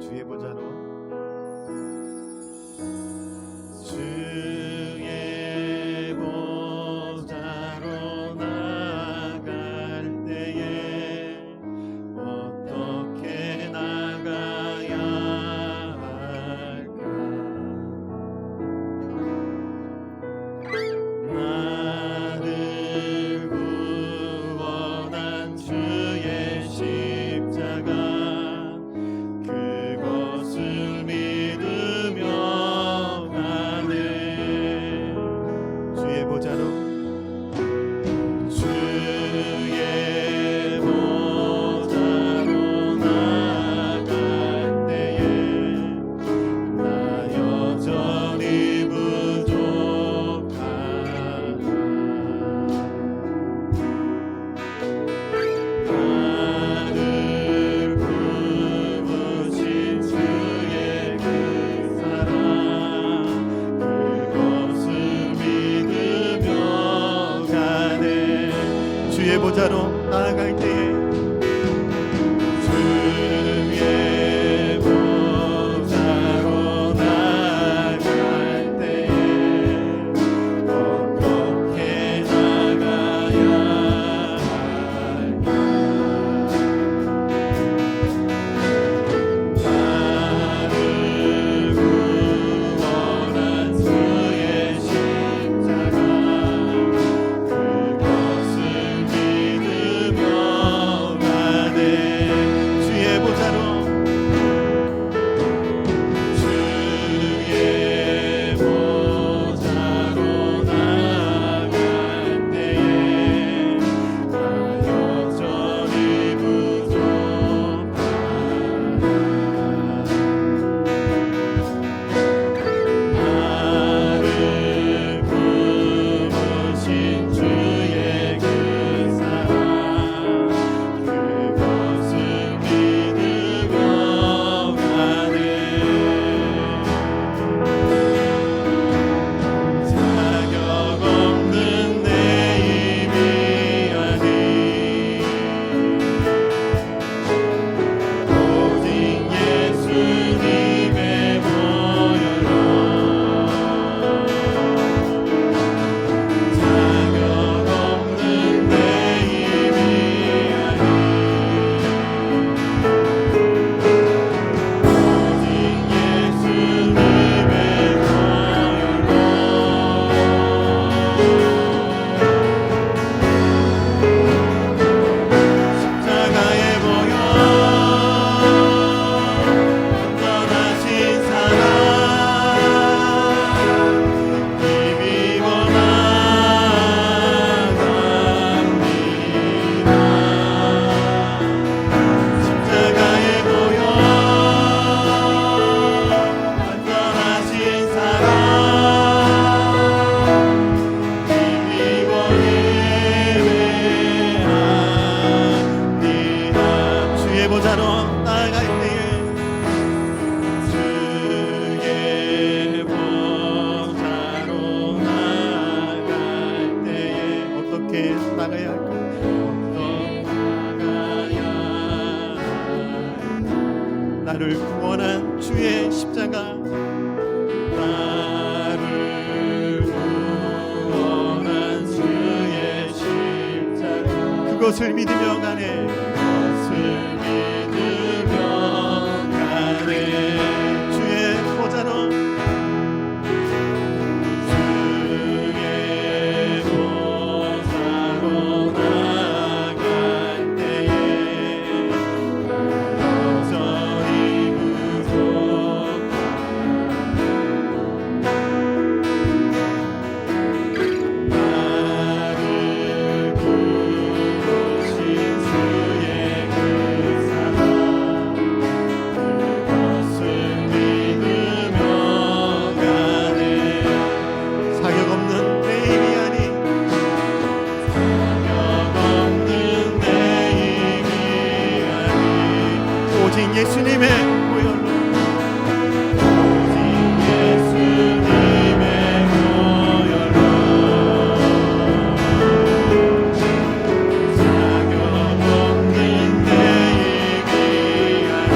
주의 보좌로 나갈 때에 어떻게 나가야 할까? 나를 구원한 주의 십자가 그것을 믿으며 가네. 주의 보좌로 주의 보좌로 나아갈 때에 주의 보좌로 나아갈 때에 어떻게 나가야 할까? 나를 구원한 주의 십자가 나가야 할까? 나를 구원한 주의 십자가 나를 구원한 주의 십자가 그것을 믿으며 가네. 그것을 믿으며 가네. 주의 보좌로 예수님의 보혈로 예수님의 보혈로 사격 없는 내 힘이 아닌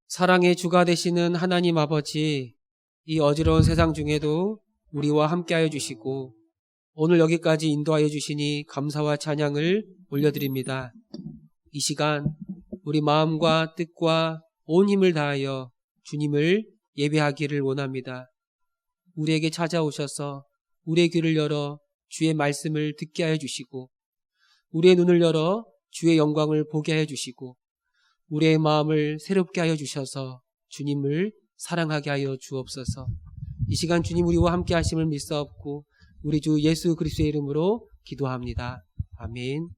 사랑의 주가 되시는 하나님 아버지, 이 어지러운 세상 중에도 우리와 함께하여 주시고 오늘 여기까지 인도하여 주시니 감사와 찬양을 올려드립니다. 이 시간 우리 마음과 뜻과 온 힘을 다하여 주님을 예배하기를 원합니다. 우리에게 찾아오셔서 우리의 귀를 열어 주의 말씀을 듣게 하여 주시고 우리의 눈을 열어 주의 영광을 보게 하여 주시고 우리의 마음을 새롭게 하여 주셔서 주님을 사랑하게 하여 주옵소서. 이 시간 주님 우리와 함께 하심을 믿사옵고 우리 주 예수 그리스도의 이름으로 기도합니다. 아멘.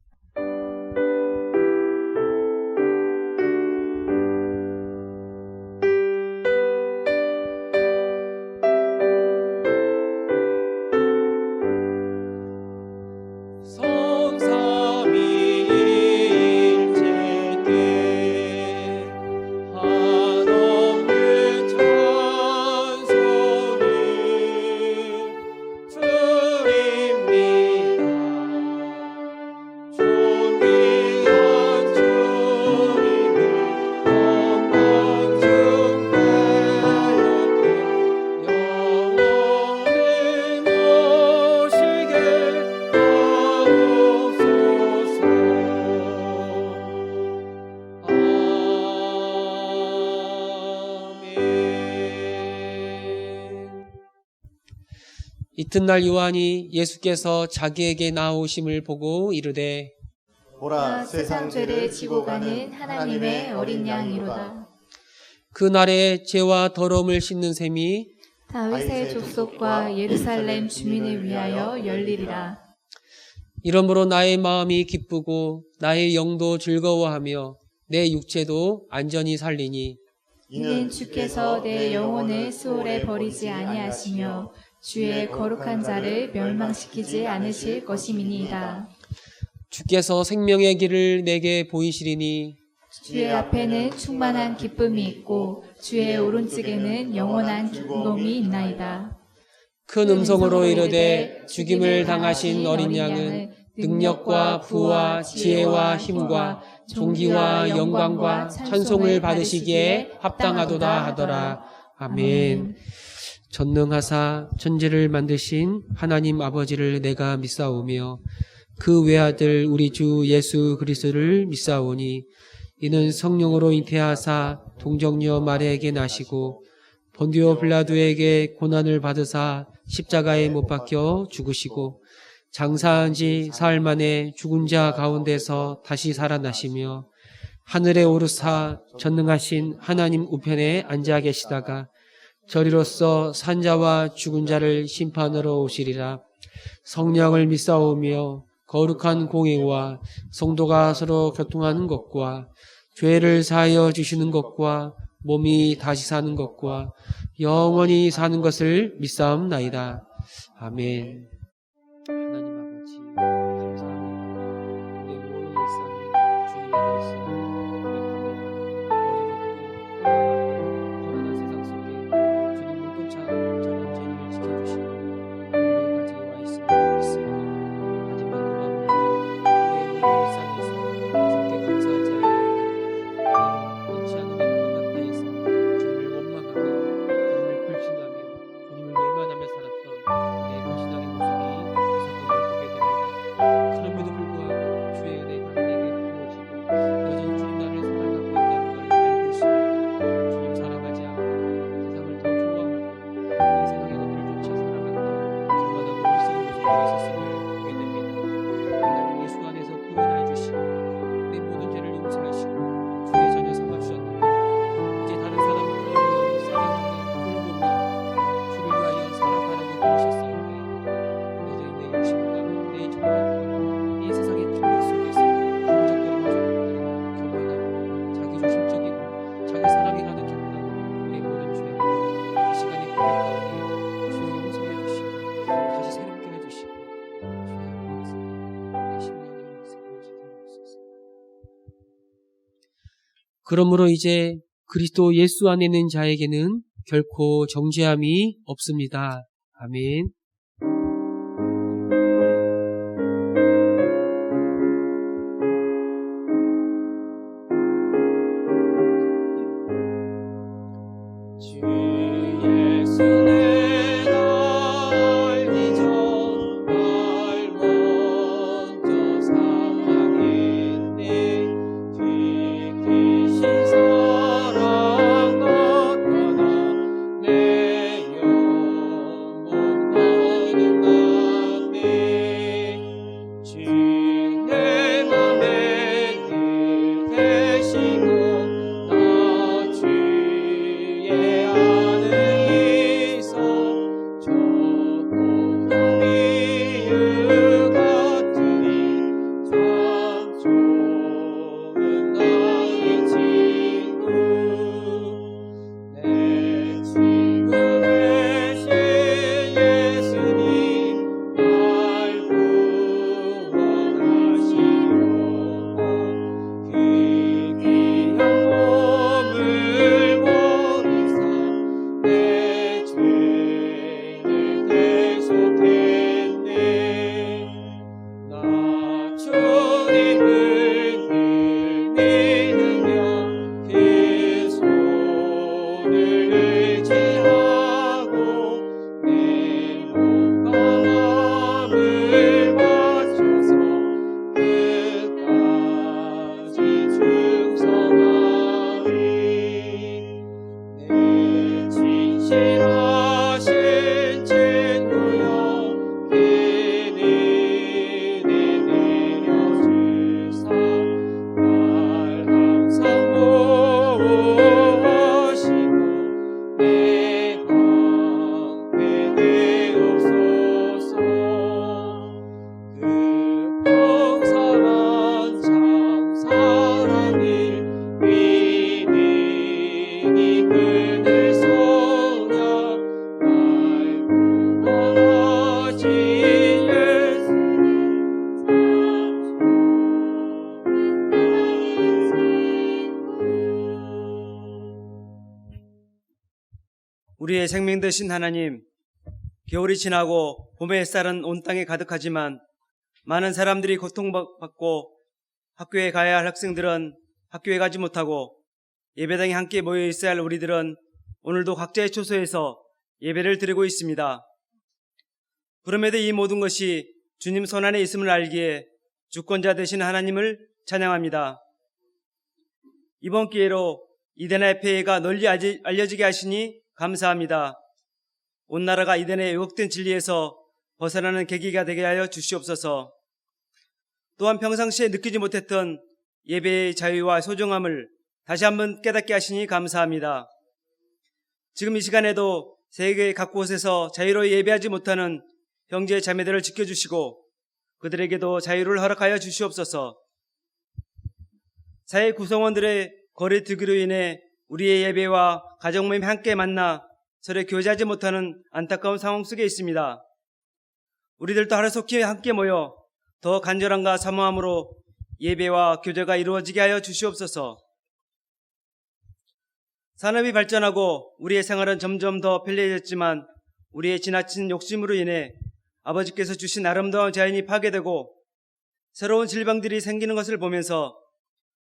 이튿날 요한이 예수께서 자기에게 나오심을 보고 이르되 보라, 세상 죄를 지고 가는 하나님의 어린 양이로다. 그날에 죄와 더러움을 씻는 셈이 다윗의 족속과 예루살렘 주민을 위하여 열리리라. 이러므로 나의 마음이 기쁘고 나의 영도 즐거워하며 내 육체도 안전히 살리니 이는 주께서 내 영혼을 수월에 버리지 아니하시며 주의 거룩한 자를 멸망시키지 않으실 것임이니이다. 주께서 생명의 길을 내게 보이시리니 주의 앞에는 충만한 기쁨이 있고 주의 오른쪽에는 영원한 기쁨이 있나이다. 큰 음성으로 이르되 죽임을 당하신 어린 양은 능력과 부와 지혜와 힘과 존귀와 영광과 찬송을 받으시기에 합당하도다 하더라. 아멘. 전능하사 천지를 만드신 하나님 아버지를 내가 믿사오며 그 외아들 우리 주 예수 그리스도를 믿사오니 이는 성령으로 잉태하사 동정녀 마리아에게 나시고 본디오 빌라도에게 고난을 받으사 십자가에 못 박혀 죽으시고 장사한 지 사흘 만에 죽은 자 가운데서 다시 살아나시며 하늘에 오르사 전능하신 하나님 우편에 앉아 계시다가 저리로서 산자와 죽은 자를 심판하러 오시리라. 성령을 믿사오며 거룩한 공예와 성도가 서로 교통하는 것과 죄를 사하여 주시는 것과 몸이 다시 사는 것과 영원히 사는 것을 믿사옵나이다. 아멘. 하나님 아버지 감사합니다. 우리의 모든 일상이 주님의 말씀을 고백합니다. 어리석고 불안한 세상 속에 주님 모든 작은 죄를 지켜주시고 우리까지 와 있음을 믿습니다. 하지만 우리의 모든 일상에서 주님께 감사하지 않으며 원치 않은 일을 만났다해서 주님을 원망하며 주님을 불신하며 주님을 외면하며 살았던 우리의 불신앙의 모습이 이 사건을 보게 됩니다. 그럼에도 불구하고 주의 은혜가 내게 부어지고 여전히 주님 나를 사랑하고 있다는 걸 알고 있습니다. 주님 사랑하지 않고 세상을 더 좋아하고 이 세상의 것들을 쫓아 살아가는 저마다 무리스러운 모습이 있었음을 보게 됩니다. 하나님 예수 안에서 구원하여 주시고 내 모든 죄를 용서하시고 주의 자녀 삼아주셨는데 이제 다른 사람을 끌어내어 살인하며 굴보며 주를 위하여 살아가라고 부르셨사오니 여전히 내 욕심과 내 정욕과 이 세상의 탐욕 속에서 부정적거리는 사람들은 교만하고 자기중심적이고 자기 사랑에 가는 길보다 우리 모든 죄악을 이 시간에 고백하오니 주여 용서해 주시고 다시 새롭게 해주시고 주의 영광스러운 내 심령의 새로워지게 하옵소서. 그러므로 이제 그리스도 예수 안에 있는 자에게는 결코 정죄함이 없습니다. 아멘. 주 예수 내가 알기 전 날 먼저 사랑했네. 지키신 사랑 나타나 내 영혼 거듭났네. 주 내 맘에 늘 계시고 나 주의 안에 있어 저 고통 이유 같으니 참 좋은 나의 친구. 내 친구 되신 예수님 날 구원하시려고 그 귀한 몸을 버리사 내 죄를 대속했네. 나 주님을 늘 믿으며 그 손을 의지하고 내 몸과 마음을 바쳐서 끝까지 충성하리. 내 진실하신 친구여 긴 은혜 내려주사 날 항상 보호하시고 내 방패 되옵소서. 그 평상한 참 사랑을 믿으니 그늘 속냐 날 구원하신 예수님 참 좋은 나의 친구. 우리의 생명 되신 하나님, 겨울이 지나고 봄의 햇살은 온 땅에 가득하지만 많은 사람들이 고통받고 학교에 가야 할 학생들은 학교에 가지 못하고 예배당에 함께 모여 있어야 할 우리들은 오늘도 각자의 초소에서 예배를 드리고 있습니다. 그럼에도 이 모든 것이 주님 손안에 있음을 알기에 주권자 되신 하나님을 찬양합니다. 이번 기회로 이데나의 폐해가 널리 알려지게 하시니 감사합니다. 온 나라가 이데나의 왜곡된 진리에서 벗어나는 계기가 되게 하여 주시옵소서. 또한 평상시에 느끼지 못했던 예배의 자유와 소중함을 다시 한번 깨닫게 하시니 감사합니다. 지금 이 시간에도 세계 각 곳에서 자유로이 예배하지 못하는 형제 자매들을 지켜주시고 그들에게도 자유를 허락하여 주시옵소서. 사회 구성원들의 거리 두기로 인해 우리의 예배와 가정 모임 함께 만나 서로 교제하지 못하는 안타까운 상황 속에 있습니다. 우리들도 하루속히 함께 모여 더 간절함과 사모함으로 예배와 교제가 이루어지게 하여 주시옵소서. 산업이 발전하고 우리의 생활은 점점 더 편리해졌지만 우리의 지나친 욕심으로 인해 아버지께서 주신 아름다운 자연이 파괴되고 새로운 질병들이 생기는 것을 보면서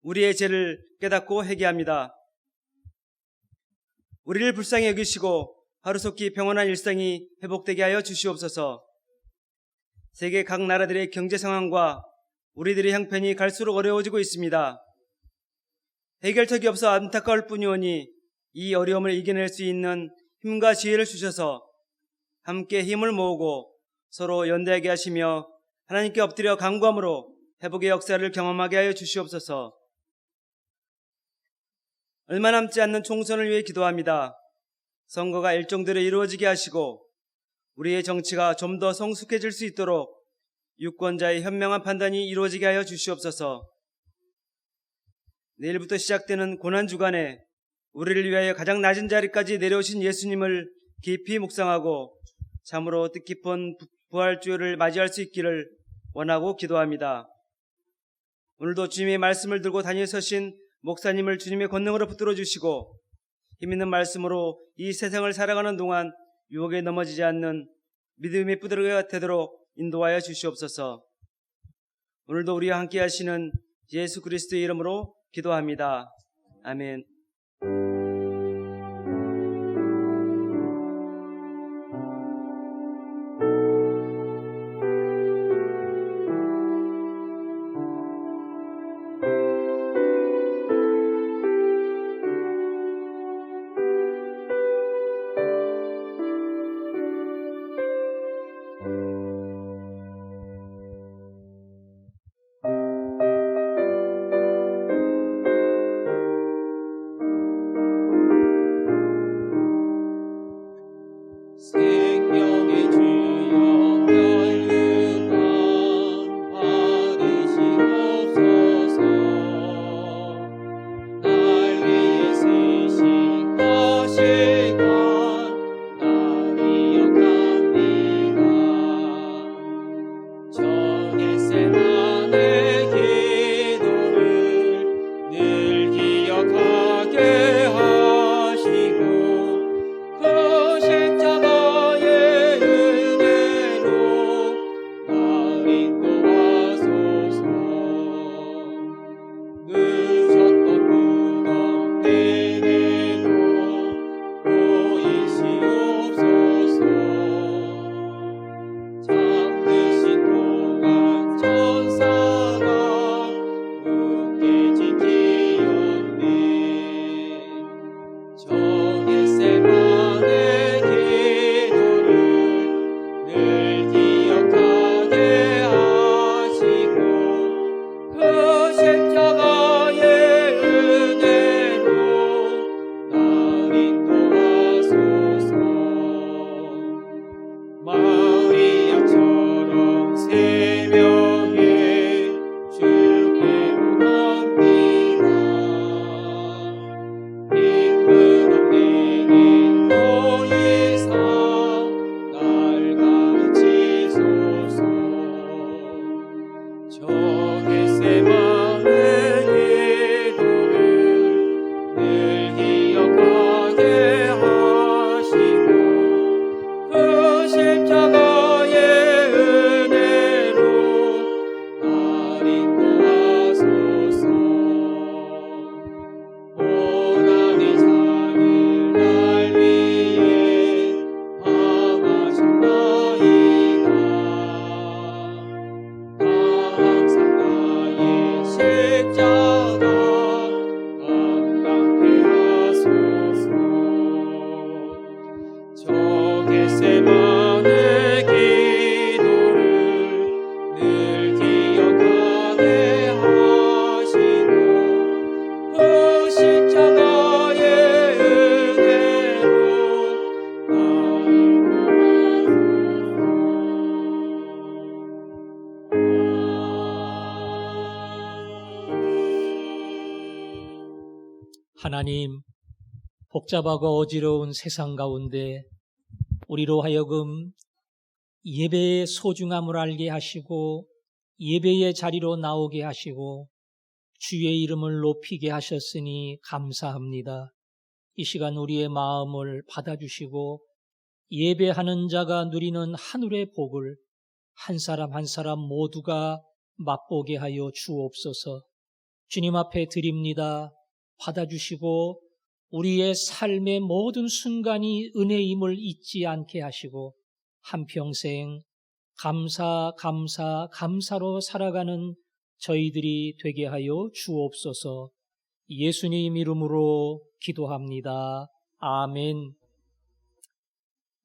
우리의 죄를 깨닫고 회개합니다. 우리를 불쌍히 여기시고 하루속히 평온한 일상이 회복되게 하여 주시옵소서. 세계 각 나라들의 경제 상황과 우리들의 형편이 갈수록 어려워지고 있습니다. 해결책이 없어 안타까울 뿐이오니 이 어려움을 이겨낼 수 있는 힘과 지혜를 주셔서 함께 힘을 모으고 서로 연대하게 하시며 하나님께 엎드려 간구함으로 회복의 역사를 경험하게 하여 주시옵소서. 얼마 남지 않는 총선을 위해 기도합니다. 선거가 일정대로 이루어지게 하시고 우리의 정치가 좀 더 성숙해질 수 있도록 유권자의 현명한 판단이 이루어지게 하여 주시옵소서. 내일부터 시작되는 고난주간에 우리를 위하여 가장 낮은 자리까지 내려오신 예수님을 깊이 묵상하고 참으로 뜻깊은 부활주일을 맞이할 수 있기를 원하고 기도합니다. 오늘도 주님의 말씀을 들고 다니서신 목사님을 주님의 권능으로 붙들어 주시고 힘있는 말씀으로 이 세상을 살아가는 동안 유혹에 넘어지지 않는 믿음의 부드러기가 되도록 인도하여 주시옵소서. 오늘도 우리와 함께 하시는 예수 그리스도의 이름으로 기도합니다. 아멘. 겟세마네 기도를 늘 기억하게 하시고 그 십자가의 은혜로 하나님, 복잡하고 어지러운 세상 가운데 우리로 하여금 예배의 소중함을 알게 하시고 예배의 자리로 나오게 하시고 주의 이름을 높이게 하셨으니 감사합니다. 이 시간 우리의 마음을 받아주시고 예배하는 자가 누리는 하늘의 복을 한 사람 한 사람 모두가 맛보게 하여 주옵소서. 주님 앞에 드립니다. 받아주시고 우리의 삶의 모든 순간이 은혜임을 잊지 않게 하시고 한평생 감사로 살아가는 저희들이 되게 하여 주옵소서. 예수님 이름으로 기도합니다. 아멘.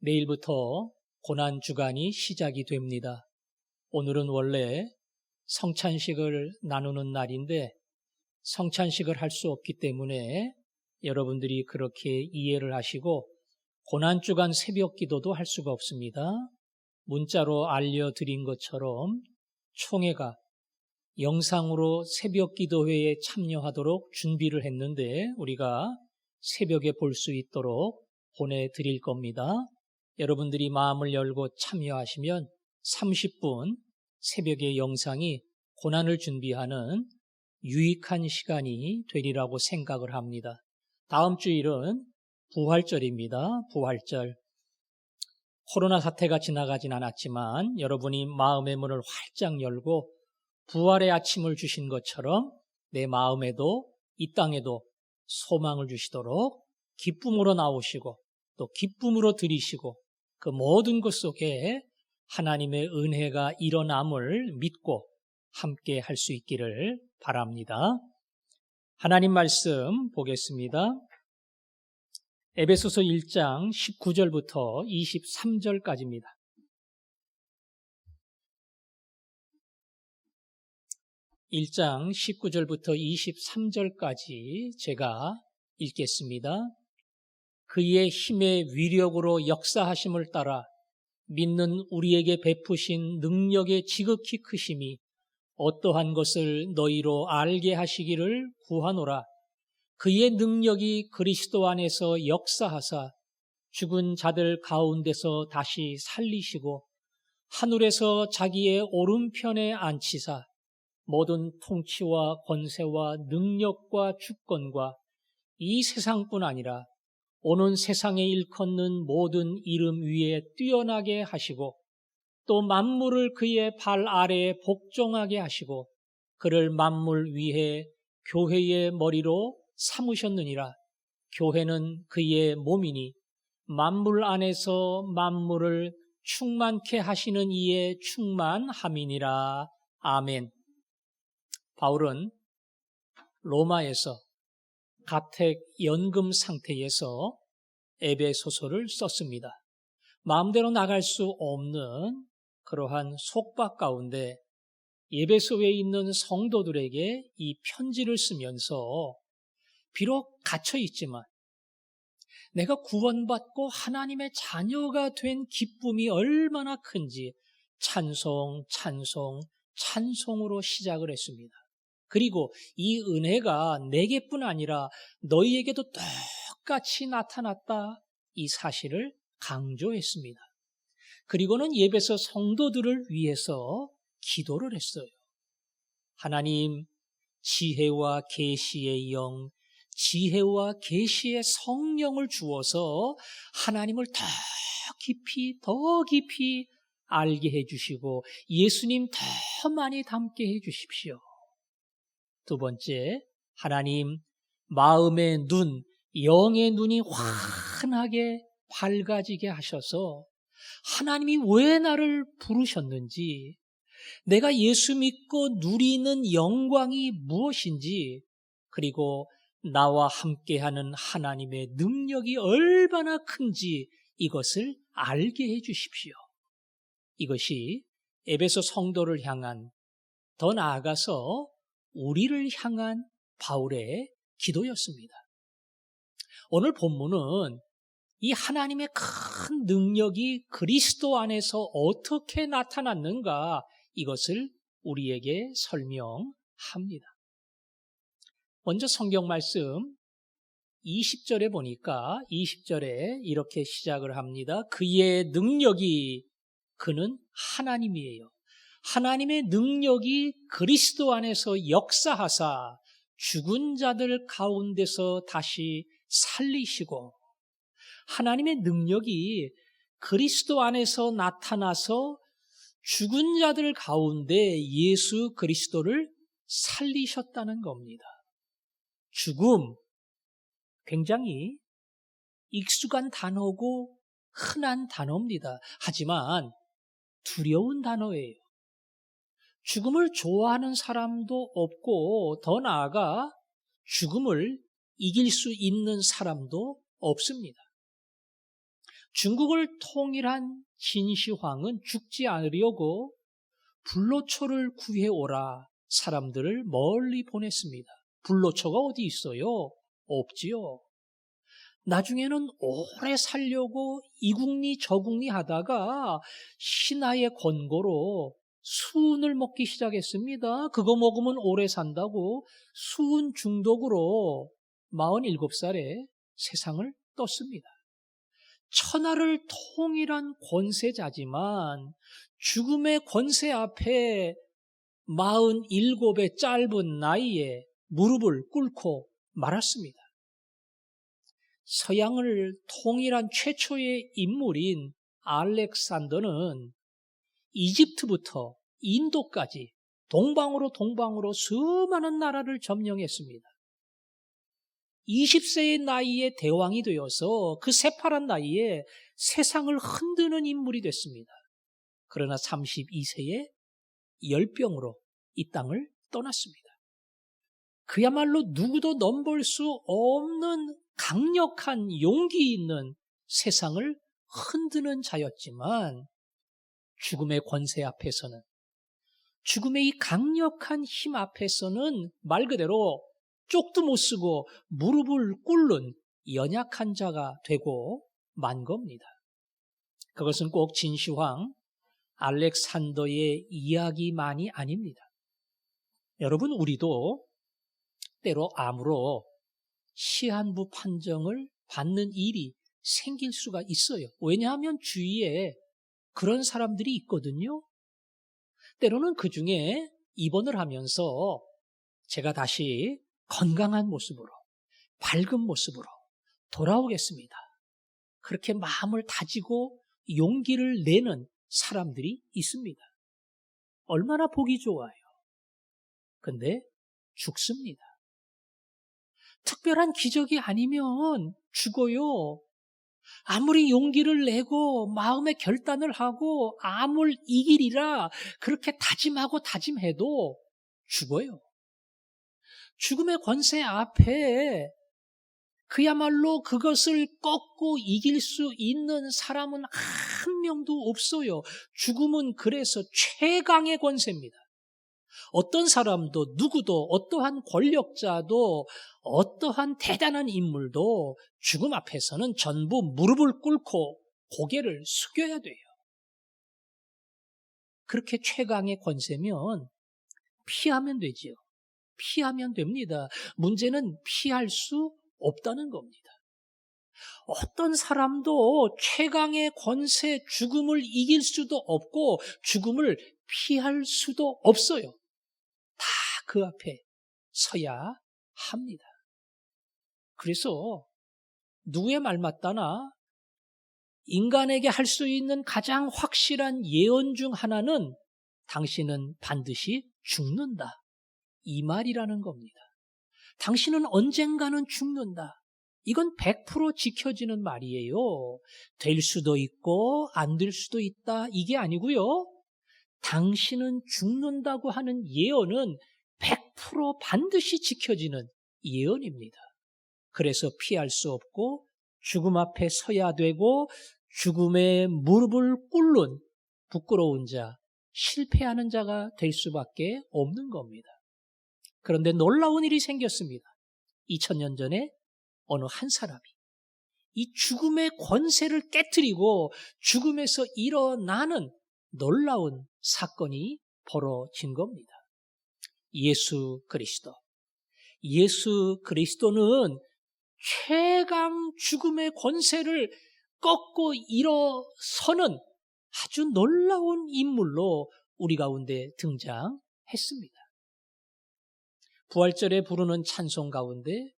내일부터 고난주간이 시작이 됩니다. 오늘은 원래 성찬식을 나누는 날인데 성찬식을 할 수 없기 때문에 여러분들이 그렇게 이해를 하시고 고난주간 새벽 기도도 할 수가 없습니다. 문자로 알려드린 것처럼 총회가 영상으로 새벽 기도회에 참여하도록 준비를 했는데 우리가 새벽에 볼 수 있도록 보내드릴 겁니다. 여러분들이 마음을 열고 참여하시면 30분 새벽의 영상이 고난을 준비하는 유익한 시간이 되리라고 생각을 합니다. 다음 주일은 부활절입니다. 부활절. 코로나 사태가 지나가진 않았지만 여러분이 마음의 문을 활짝 열고 부활의 아침을 주신 것처럼 내 마음에도 이 땅에도 소망을 주시도록 기쁨으로 나오시고 또 기쁨으로 드리시고 그 모든 것 속에 하나님의 은혜가 일어남을 믿고 함께 할 수 있기를 바랍니다. 하나님 말씀 보겠습니다. 에베소서 1장 19절부터 23절까지입니다. (1장 19절부터 23절까지) 제가 읽겠습니다. 그의 힘의 위력으로 역사하심을 따라 믿는 우리에게 베푸신 능력의 지극히 크심이 어떠한 것을 너희로 알게 하시기를 구하노라. 그의 능력이 그리스도 안에서 역사하사 죽은 자들 가운데서 다시 살리시고 하늘에서 자기의 오른편에 앉히사 모든 통치와 권세와 능력과 주권과 이 세상뿐 아니라 오는 세상에 일컫는 모든 이름 위에 뛰어나게 하시고 또 만물을 그의 발 아래에 복종하게 하시고 그를 만물 위에 교회의 머리로 삼으셨느니라. 교회는 그의 몸이니 만물 안에서 만물을 충만케 하시는 이의 충만함이니라. 아멘. 바울은 로마에서 가택 연금 상태에서 에베소서를 썼습니다. 마음대로 나갈 수 없는 그러한 속박 가운데 에베소에 있는 성도들에게 이 편지를 쓰면서 비록 갇혀 있지만 내가 구원받고 하나님의 자녀가 된 기쁨이 얼마나 큰지 찬송으로 시작을 했습니다. 그리고 이 은혜가 내게뿐 아니라 너희에게도 똑같이 나타났다, 이 사실을 강조했습니다. 그리고는 에베소 성도들을 위해서 기도를 했어요. 하나님, 지혜와 계시의 영, 지혜와 계시의 성령을 주어서 하나님을 더 깊이 알게 해주시고 예수님 더 많이 닮게 해주십시오. 두 번째, 하나님, 마음의 눈, 영의 눈이 환하게 밝아지게 하셔서 하나님이 왜 나를 부르셨는지, 내가 예수 믿고 누리는 영광이 무엇인지, 그리고 나와 함께하는 하나님의 능력이 얼마나 큰지 이것을 알게 해 주십시오. 이것이 에베소 성도를 향한, 더 나아가서 우리를 향한 바울의 기도였습니다. 오늘 본문은 이 하나님의 큰 능력이 그리스도 안에서 어떻게 나타났는가, 이것을 우리에게 설명합니다. 먼저 성경 말씀 20절에 보니까 20절에 이렇게 시작을 합니다. 그의 능력이, 그는 하나님이에요. 하나님의 능력이 그리스도 안에서 역사하사 죽은 자들 가운데서 다시 살리시고, 하나님의 능력이 그리스도 안에서 나타나서 죽은 자들 가운데 예수 그리스도를 살리셨다는 겁니다. 죽음, 굉장히 익숙한 단어고 흔한 단어입니다. 하지만 두려운 단어예요. 죽음을 좋아하는 사람도 없고, 더 나아가 죽음을 이길 수 있는 사람도 없습니다. 중국을 통일한 진시황은 죽지 않으려고 불로초를 구해오라 사람들을 멀리 보냈습니다. 불로초가 어디 있어요? 없지요. 나중에는 오래 살려고 이국리 저국리 하다가 신하의 권고로 수은을 먹기 시작했습니다. 그거 먹으면 오래 산다고 수은 중독으로 47살에 세상을 떴습니다. 천하를 통일한 권세자지만 죽음의 권세 앞에 47의 짧은 나이에 무릎을 꿇고 말았습니다. 서양을 통일한 최초의 인물인 알렉산더는 이집트부터 인도까지 동방으로 수많은 나라를 점령했습니다. 20세의 나이에 대왕이 되어서 그 새파란 나이에 세상을 흔드는 인물이 됐습니다. 그러나 32세에 열병으로 이 땅을 떠났습니다. 그야말로 누구도 넘볼 수 없는 강력한 용기 있는 세상을 흔드는 자였지만, 죽음의 권세 앞에서는, 죽음의 이 강력한 힘 앞에서는 말 그대로 쪽도 못 쓰고 무릎을 꿇는 연약한 자가 되고 만 겁니다. 그것은 꼭 진시황 알렉산더의 이야기만이 아닙니다. 여러분, 우리도 때로 암으로 시한부 판정을 받는 일이 생길 수가 있어요. 왜냐하면 주위에 그런 사람들이 있거든요. 때로는 그 중에 입원을 하면서 제가 다시 건강한 모습으로, 밝은 모습으로 돌아오겠습니다, 그렇게 마음을 다지고 용기를 내는 사람들이 있습니다. 얼마나 보기 좋아요. 근데 죽습니다. 특별한 기적이 아니면 죽어요. 아무리 용기를 내고 마음의 결단을 하고 암을 이기리라 그렇게 다짐하고 다짐해도 죽어요. 죽음의 권세 앞에 그야말로 그것을 꺾고 이길 수 있는 사람은 한 명도 없어요. 죽음은 그래서 최강의 권세입니다. 어떤 사람도, 누구도, 어떠한 권력자도, 어떠한 대단한 인물도 죽음 앞에서는 전부 무릎을 꿇고 고개를 숙여야 돼요. 그렇게 최강의 권세면 피하면 되지요. 피하면 됩니다. 문제는 피할 수 없다는 겁니다. 어떤 사람도 최강의 권세, 죽음을 이길 수도 없고 죽음을 피할 수도 없어요. 다 그 앞에 서야 합니다. 그래서 누구의 말 맞다나 인간에게 할 수 있는 가장 확실한 예언 중 하나는 당신은 반드시 죽는다, 이 말이라는 겁니다. 당신은 언젠가는 죽는다. 이건 100% 지켜지는 말이에요. 될 수도 있고 안 될 수도 있다, 이게 아니고요. 당신은 죽는다고 하는 예언은 100% 반드시 지켜지는 예언입니다. 그래서 피할 수 없고 죽음 앞에 서야 되고 죽음의 무릎을 꿇는 부끄러운 자, 실패하는 자가 될 수밖에 없는 겁니다. 그런데 놀라운 일이 생겼습니다. 2000년 전에 어느 한 사람이 이 죽음의 권세를 깨트리고 죽음에서 일어나는 놀라운 사건이 벌어진 겁니다. 예수 그리스도. 예수 그리스도는 최강 죽음의 권세를 꺾고 일어서는 아주 놀라운 인물로 우리 가운데 등장했습니다. 부활절에 부르는 찬송 가운데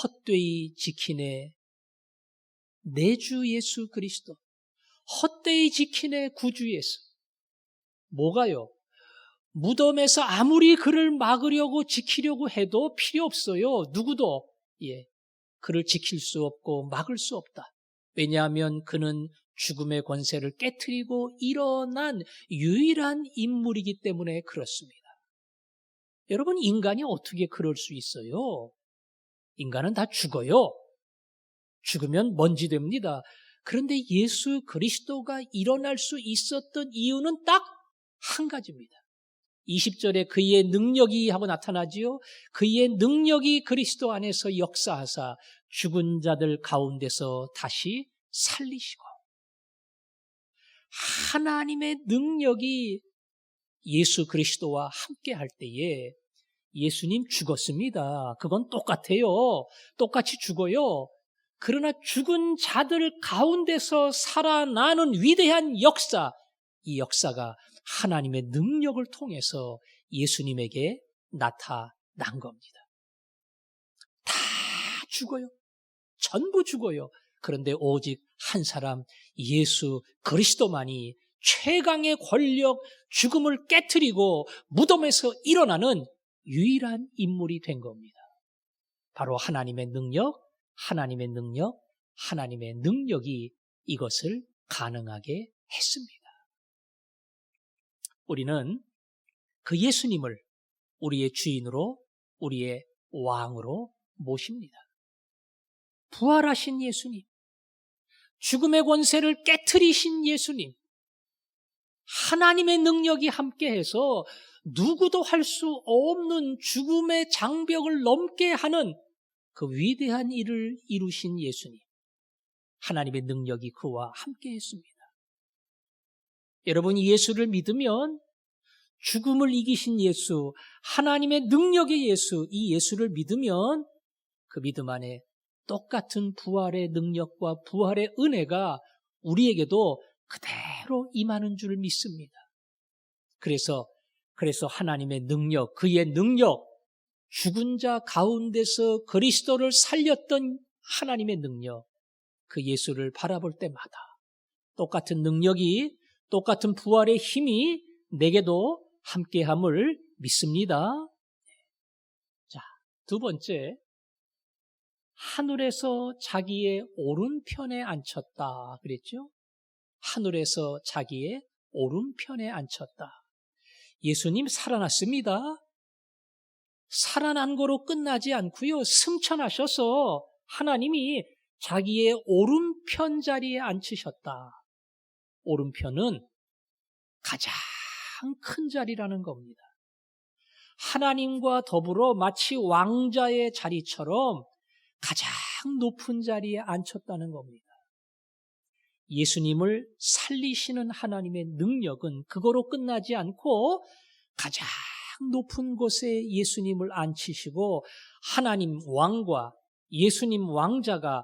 헛되이 지키네 내 주 예수 그리스도, 헛되이 지키네 구주 예수. 뭐가요? 무덤에서 아무리 그를 막으려고 지키려고 해도 필요 없어요. 누구도 그를 지킬 수 없고 막을 수 없다. 왜냐하면 그는 죽음의 권세를 깨트리고 일어난 유일한 인물이기 때문에 그렇습니다. 여러분, 인간이 어떻게 그럴 수 있어요? 인간은 다 죽어요. 죽으면 먼지 됩니다. 그런데 예수 그리스도가 일어날 수 있었던 이유는 딱 한 가지입니다. 20절에 그의 능력이 하고 나타나지요. 그의 능력이 그리스도 안에서 역사하사 죽은 자들 가운데서 다시 살리시고, 하나님의 능력이 예수 그리스도와 함께 할 때에 예수님 죽었습니다. 그건 똑같아요. 똑같이 죽어요. 그러나 죽은 자들 가운데서 살아나는 위대한 역사, 이 역사가 하나님의 능력을 통해서 예수님에게 나타난 겁니다. 다 죽어요. 전부 죽어요. 그런데 오직 한 사람, 예수 그리스도만이 최강의 권력, 죽음을 깨트리고 무덤에서 일어나는 유일한 인물이 된 겁니다. 바로 하나님의 능력, 하나님의 능력, 하나님의 능력이 이것을 가능하게 했습니다. 우리는 그 예수님을 우리의 주인으로, 우리의 왕으로 모십니다. 부활하신 예수님, 죽음의 권세를 깨트리신 예수님, 하나님의 능력이 함께해서 누구도 할 수 없는 죽음의 장벽을 넘게 하는 그 위대한 일을 이루신 예수님, 하나님의 능력이 그와 함께했습니다. 여러분이 예수를 믿으면 죽음을 이기신 예수, 하나님의 능력의 예수, 이 예수를 믿으면 그 믿음 안에 똑같은 부활의 능력과 부활의 은혜가 우리에게도 그대로 임하는 줄 믿습니다. 그래서 하나님의 능력, 그의 능력, 죽은 자 가운데서 그리스도를 살렸던 하나님의 능력, 그 예수를 바라볼 때마다 똑같은 능력이, 똑같은 부활의 힘이 내게도 함께함을 믿습니다. 자, 두 번째, 하늘에서 자기의 오른편에 앉혔다 그랬죠? 하늘에서 자기의 오른편에 앉혔다. 예수님 살아났습니다. 살아난 거로 끝나지 않고요, 승천하셔서 하나님이 자기의 오른편 자리에 앉히셨다. 오른편은 가장 큰 자리라는 겁니다. 하나님과 더불어 마치 왕자의 자리처럼 가장 높은 자리에 앉혔다는 겁니다. 예수님을 살리시는 하나님의 능력은 그거로 끝나지 않고 가장 높은 곳에 예수님을 앉히시고 하나님 왕과 예수님 왕자가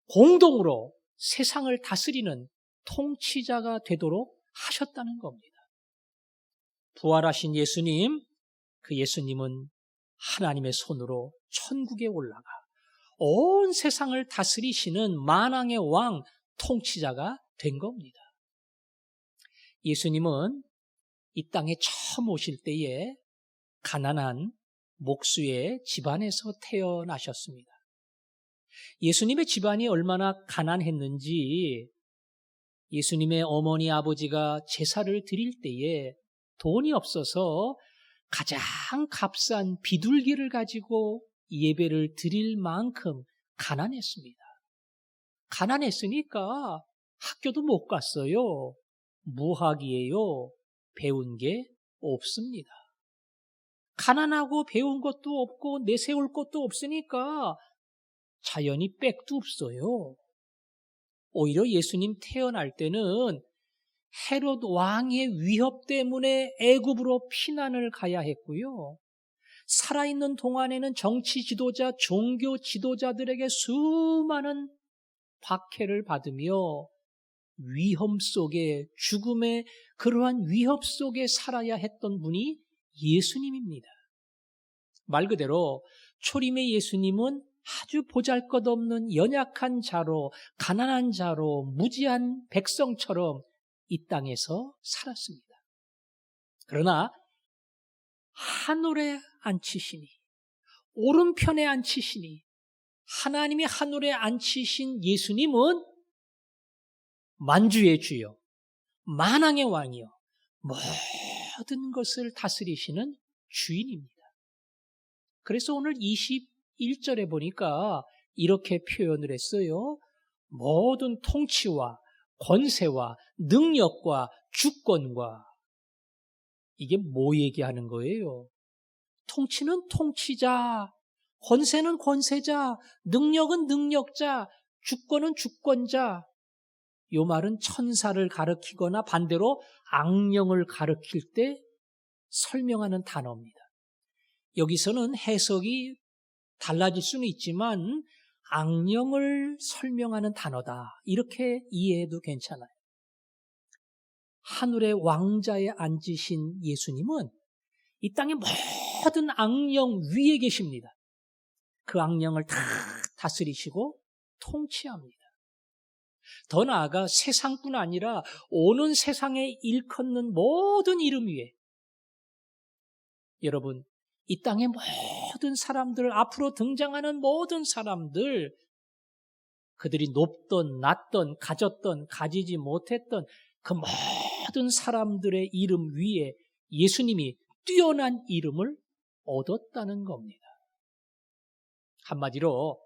공동으로 세상을 다스리는 통치자가 되도록 하셨다는 겁니다. 부활하신 예수님, 그 예수님은 하나님의 손으로 천국에 올라가 온 세상을 다스리시는 만왕의 왕, 통치자가 된 겁니다. 예수님은 이 땅에 처음 오실 때에 가난한 목수의 집안에서 태어나셨습니다. 예수님의 집안이 얼마나 가난했는지 예수님의 어머니 아버지가 제사를 드릴 때에 돈이 없어서 가장 값싼 비둘기를 가지고 예배를 드릴 만큼 가난했습니다. 가난했으니까 학교도 못 갔어요. 무학이에요. 배운 게 없습니다. 가난하고 배운 것도 없고 내세울 것도 없으니까 자연히 백도 없어요. 오히려 예수님 태어날 때는 헤롯 왕의 위협 때문에 애굽으로 피난을 가야 했고요. 살아있는 동안에는 정치 지도자, 종교 지도자들에게 수많은 박해를 받으며 위험 속에, 죽음의 그러한 위협 속에 살아야 했던 분이 예수님입니다. 말 그대로 초림의 예수님은 아주 보잘것없는 연약한 자로, 가난한 자로, 무지한 백성처럼 이 땅에서 살았습니다. 그러나 하늘에 앉히시니, 오른편에 앉히시니, 하나님이 하늘에 앉히신 예수님은 만주의 주요, 만왕의 왕이요, 모든 것을 다스리시는 주인입니다. 그래서 오늘 21절에 보니까 이렇게 표현을 했어요. 모든 통치와 권세와 능력과 주권과, 이게 뭐 얘기하는 거예요? 통치는 통치자, 권세는 권세자, 능력은 능력자, 주권은 주권자. 이 말은 천사를 가리키거나 반대로 악령을 가리킬 때 설명하는 단어입니다. 여기서는 해석이 달라질 수는 있지만 악령을 설명하는 단어다, 이렇게 이해해도 괜찮아요. 하늘의 왕자에 앉으신 예수님은 이 땅의 모든 악령 위에 계십니다. 그 악령을 다 다스리시고 통치합니다. 더 나아가 세상뿐 아니라 오는 세상에 일컫는 모든 이름 위에, 여러분, 이 땅의 모든 사람들, 앞으로 등장하는 모든 사람들, 그들이 높던 낮던 가졌던 가지지 못했던 그 모든 사람들의 이름 위에 예수님이 뛰어난 이름을 얻었다는 겁니다. 한마디로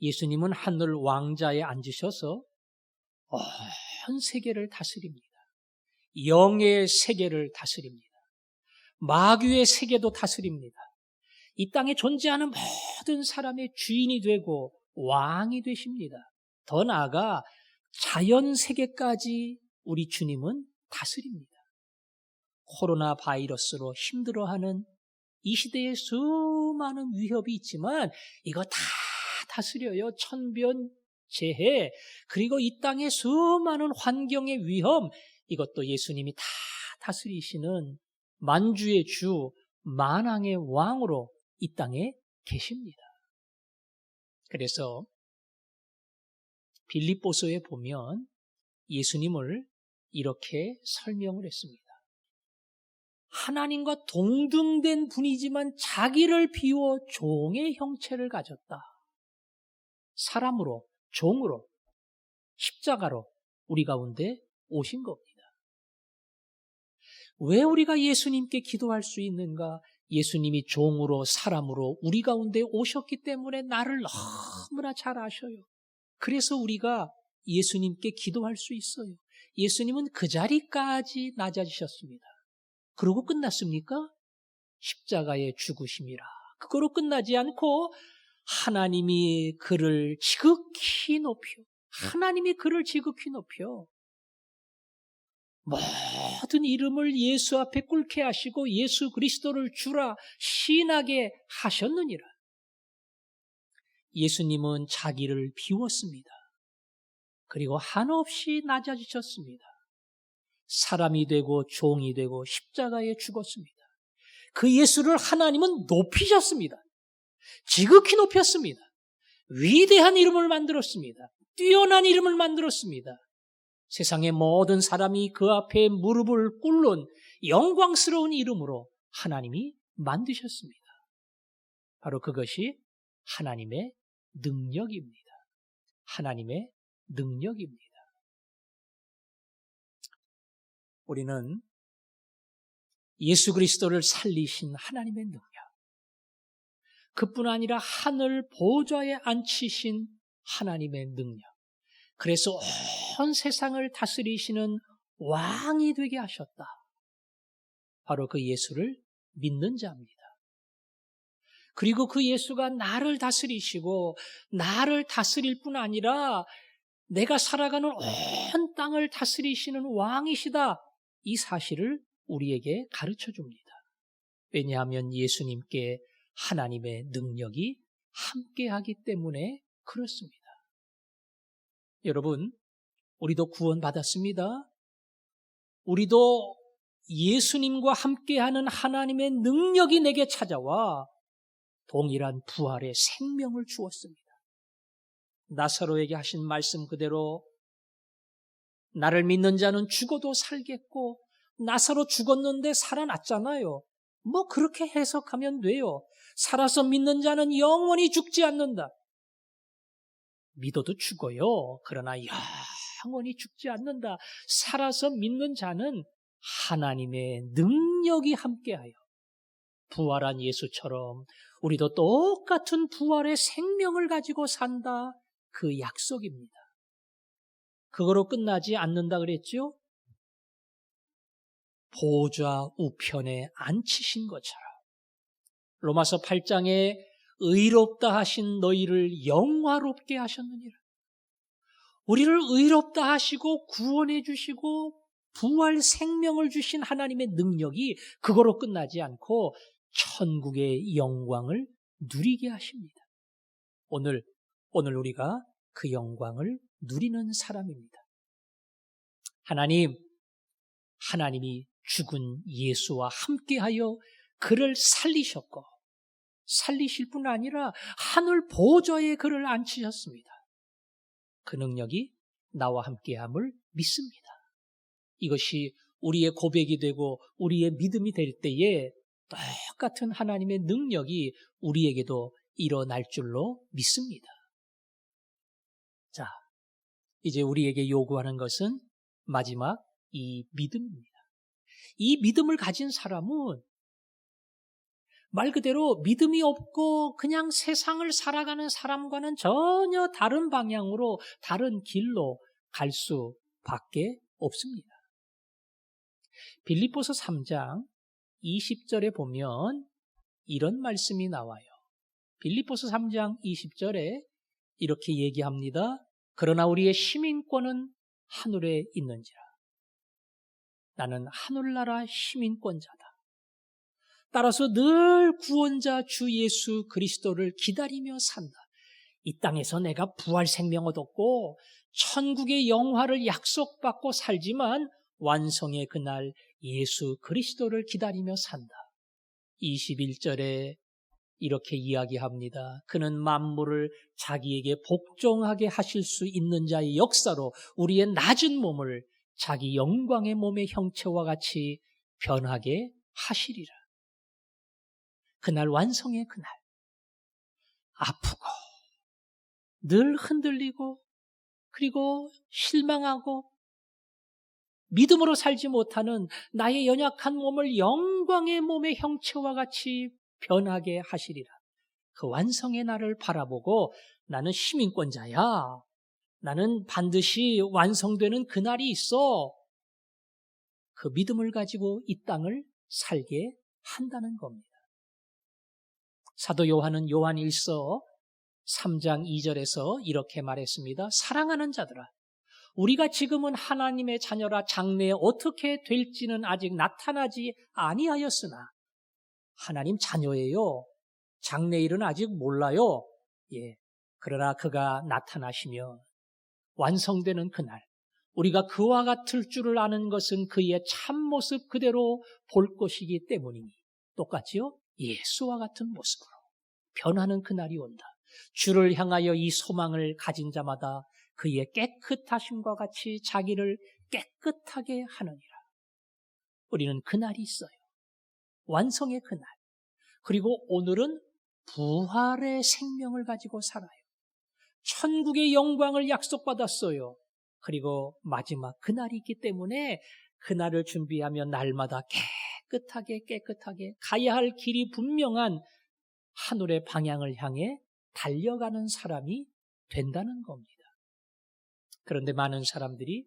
예수님은 하늘 왕자에 앉으셔서 온 세계를 다스립니다. 영의 세계를 다스립니다. 마귀의 세계도 다스립니다. 이 땅에 존재하는 모든 사람의 주인이 되고 왕이 되십니다. 더 나아가 자연 세계까지 우리 주님은 다스립니다. 코로나 바이러스로 힘들어하는 이 시대에 수많은 위협이 있지만 이거 다 다스려요. 천변, 재해, 그리고 이 땅의 수많은 환경의 위험, 이것도 예수님이 다 다스리시는 만주의 주, 만왕의 왕으로 이 땅에 계십니다. 그래서 빌립보서에 보면 예수님을 이렇게 설명을 했습니다. 하나님과 동등된 분이지만 자기를 비워 종의 형체를 가졌다. 사람으로, 종으로, 십자가로 우리 가운데 오신 겁니다. 왜 우리가 예수님께 기도할 수 있는가? 예수님이 종으로, 사람으로 우리 가운데 오셨기 때문에 나를 너무나 잘 아셔요. 그래서 우리가 예수님께 기도할 수 있어요. 예수님은 그 자리까지 낮아지셨습니다. 그러고 끝났습니까? 십자가에 죽으심이라. 그거로 끝나지 않고 하나님이 그를 지극히 높여, 하나님이 그를 지극히 높여 모든 이름을 예수 앞에 꿇게 하시고 예수 그리스도를 주라 시인하게 하셨느니라. 예수님은 자기를 비웠습니다. 그리고 한없이 낮아지셨습니다. 사람이 되고 종이 되고 십자가에 죽었습니다. 그 예수를 하나님은 높이셨습니다. 지극히 높였습니다. 위대한 이름을 만들었습니다. 뛰어난 이름을 만들었습니다. 세상의 모든 사람이 그 앞에 무릎을 꿇는 영광스러운 이름으로 하나님이 만드셨습니다. 바로 그것이 하나님의 능력입니다. 하나님의 능력입니다. 우리는 예수 그리스도를 살리신 하나님의 능력, 그뿐 아니라 하늘 보좌에 앉히신 하나님의 능력. 그래서 온 세상을 다스리시는 왕이 되게 하셨다. 바로 그 예수를 믿는 자입니다. 그리고 그 예수가 나를 다스리시고 나를 다스릴 뿐 아니라 내가 살아가는 온 땅을 다스리시는 왕이시다. 이 사실을 우리에게 가르쳐 줍니다. 왜냐하면 예수님께 하나님의 능력이 함께하기 때문에 그렇습니다. 여러분, 우리도 구원받았습니다. 우리도 예수님과 함께하는 하나님의 능력이 내게 찾아와 동일한 부활의 생명을 주었습니다. 나사로에게 하신 말씀 그대로 나를 믿는 자는 죽어도 살겠고 나사로 죽었는데 살아났잖아요. 뭐 그렇게 해석하면 돼요. 살아서 믿는 자는 영원히 죽지 않는다. 믿어도 죽어요. 그러나 영원히 죽지 않는다. 살아서 믿는 자는 하나님의 능력이 함께하여 부활한 예수처럼 우리도 똑같은 부활의 생명을 가지고 산다. 그 약속입니다. 그거로 끝나지 않는다 그랬죠? 보좌 우편에 앉히신 것처럼 로마서 8장에 의롭다 하신 너희를 영화롭게 하셨느니라. 우리를 의롭다 하시고 구원해 주시고 부활 생명을 주신 하나님의 능력이 그거로 끝나지 않고 천국의 영광을 누리게 하십니다. 오늘 우리가 그 영광을 누리는 사람입니다. 하나님이 죽은 예수와 함께하여 그를 살리셨고 살리실 뿐 아니라 하늘 보좌에 그를 앉히셨습니다. 그 능력이 나와 함께함을 믿습니다. 이것이 우리의 고백이 되고 우리의 믿음이 될 때에 똑같은 하나님의 능력이 우리에게도 일어날 줄로 믿습니다. 자, 이제 우리에게 요구하는 것은 마지막 이 믿음입니다. 이 믿음을 가진 사람은 말 그대로 믿음이 없고 그냥 세상을 살아가는 사람과는 전혀 다른 방향으로 다른 길로 갈 수밖에 없습니다. 빌립보서 3장 20절에 보면 이런 말씀이 나와요. 빌립보서 3장 20절에 이렇게 얘기합니다. 그러나 우리의 시민권은 하늘에 있는지라. 나는 하늘나라 시민권자다. 따라서 늘 구원자 주 예수 그리스도를 기다리며 산다. 이 땅에서 내가 부활 생명 얻었고 천국의 영화를 약속받고 살지만 완성의 그날 예수 그리스도를 기다리며 산다. 21절에 이렇게 이야기합니다. 그는 만물을 자기에게 복종하게 하실 수 있는 자의 역사로 우리의 낮은 몸을 자기 영광의 몸의 형체와 같이 변하게 하시리라. 그날 완성의 그날 아프고 늘 흔들리고 그리고 실망하고 믿음으로 살지 못하는 나의 연약한 몸을 영광의 몸의 형체와 같이 변하게 하시리라. 그 완성의 날을 바라보고 나는 시민권자야. 나는 반드시 완성되는 그날이 있어. 그 믿음을 가지고 이 땅을 살게 한다는 겁니다. 사도 요한은 요한 1서 3장 2절에서 이렇게 말했습니다. 사랑하는 자들아, 우리가 지금은 하나님의 자녀라 장래에 어떻게 될지는 아직 나타나지 아니하였으나 하나님 자녀예요. 장래일은 아직 몰라요. 그러나 그가 나타나시면 완성되는 그날 우리가 그와 같을 줄을 아는 것은 그의 참모습 그대로 볼 것이기 때문이니 똑같지요? 예수와 같은 모습으로 변하는 그날이 온다. 주를 향하여 이 소망을 가진 자마다 그의 깨끗하심과 같이 자기를 깨끗하게 하느니라. 우리는 그날이 있어요. 완성의 그날. 그리고 오늘은 부활의 생명을 가지고 살아요. 천국의 영광을 약속받았어요. 그리고 마지막 그날이 있기 때문에 그날을 준비하며 날마다 깨끗하게 가야 할 길이 분명한 하늘의 방향을 향해 달려가는 사람이 된다는 겁니다. 그런데 많은 사람들이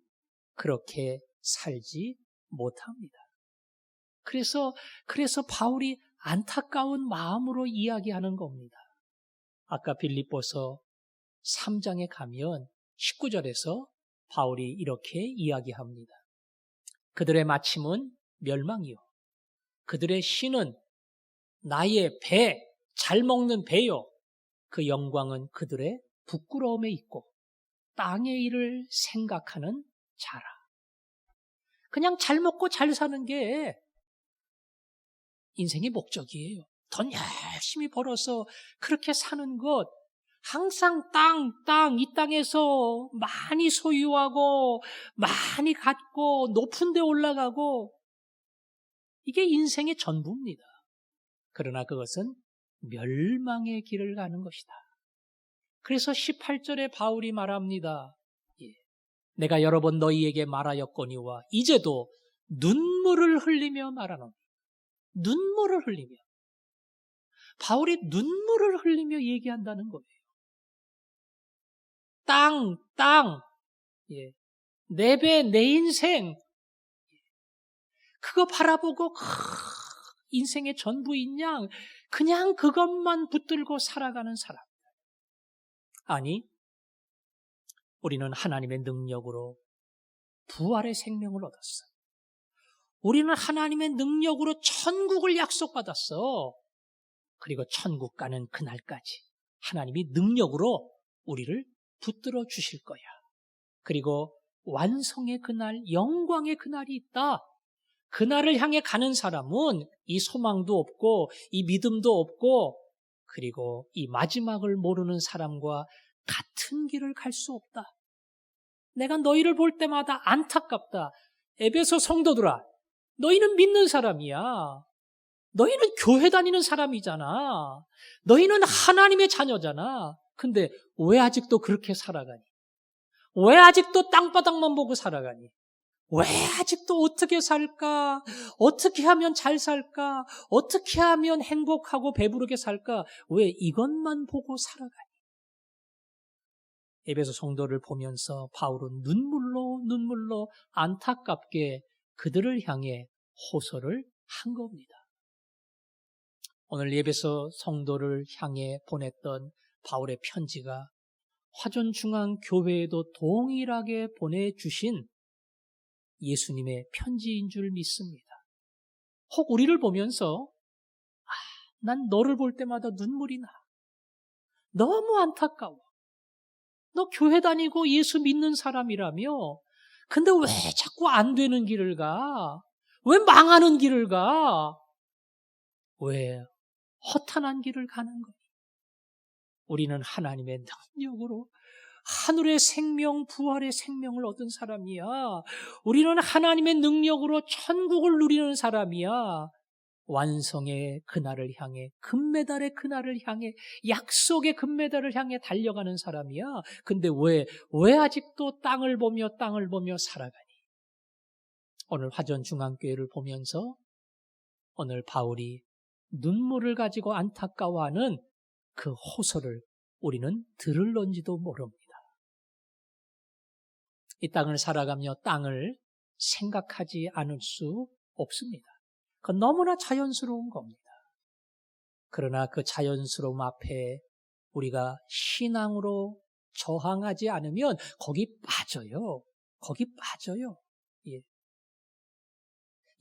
그렇게 살지 못합니다. 그래서 바울이 안타까운 마음으로 이야기하는 겁니다. 아까 빌립보서 3장에 가면 19절에서 바울이 이렇게 이야기합니다. 그들의 마침은 멸망이요. 그들의 신은 나의 배, 잘 먹는 배요. 그 영광은 그들의 부끄러움에 있고 땅의 일을 생각하는 자라. 그냥 잘 먹고 잘 사는 게 인생의 목적이에요. 돈 열심히 벌어서 그렇게 사는 것, 항상 이 땅에서 많이 소유하고 많이 갖고 높은 데 올라가고 이게 인생의 전부입니다. 그러나 그것은 멸망의 길을 가는 것이다. 그래서 18절에 바울이 말합니다. 내가 여러 번 너희에게 말하였거니와 이제도 눈물을 흘리며 말하노니. 눈물을 흘리며. 바울이 눈물을 흘리며 얘기한다는 거예요. 땅, 내 배, 내 인생, 그거 바라보고 인생의 전부인 양 그냥 그것만 붙들고 살아가는 사람. 아니, 우리는 하나님의 능력으로 부활의 생명을 얻었어. 우리는 하나님의 능력으로 천국을 약속받았어. 그리고 천국 가는 그날까지 하나님이 능력으로 우리를 붙들어 주실 거야. 그리고 완성의 그날, 영광의 그날이 있다. 그날을 향해 가는 사람은 이 소망도 없고 이 믿음도 없고 그리고 이 마지막을 모르는 사람과 같은 길을 갈 수 없다. 내가 너희를 볼 때마다 안타깝다. 에베소 성도들아, 너희는 믿는 사람이야. 너희는 교회 다니는 사람이잖아. 너희는 하나님의 자녀잖아. 근데 왜 아직도 그렇게 살아가니? 왜 아직도 땅바닥만 보고 살아가니? 왜 아직도 어떻게 살까? 어떻게 하면 잘 살까? 어떻게 하면 행복하고 배부르게 살까? 왜 이것만 보고 살아가니? 에베소 성도를 보면서 바울은 눈물로 안타깝게 그들을 향해 호소를 한 겁니다. 오늘 에베소 성도를 향해 보냈던 바울의 편지가 화전중앙교회에도 동일하게 보내주신 예수님의 편지인 줄 믿습니다. 혹 우리를 보면서 난 너를 볼 때마다 눈물이 나. 너무 안타까워. 너 교회 다니고 예수 믿는 사람이라며 근데 왜 자꾸 안 되는 길을 가? 왜 망하는 길을 가? 왜 허탄한 길을 가는 거니? 우리는 하나님의 능력으로 하늘의 생명, 부활의 생명을 얻은 사람이야. 우리는 하나님의 능력으로 천국을 누리는 사람이야. 완성의 그날을 향해, 금메달의 그날을 향해, 약속의 금메달을 향해 달려가는 사람이야. 근데 왜 아직도 땅을 보며 살아가니? 오늘 화전중앙교회를 보면서 오늘 바울이 눈물을 가지고 안타까워하는 그 호소를 우리는 들을런지도 모릅니다. 이 땅을 살아가며 땅을 생각하지 않을 수 없습니다. 그건 너무나 자연스러운 겁니다. 그러나 그 자연스러움 앞에 우리가 신앙으로 저항하지 않으면 거기 빠져요. 예.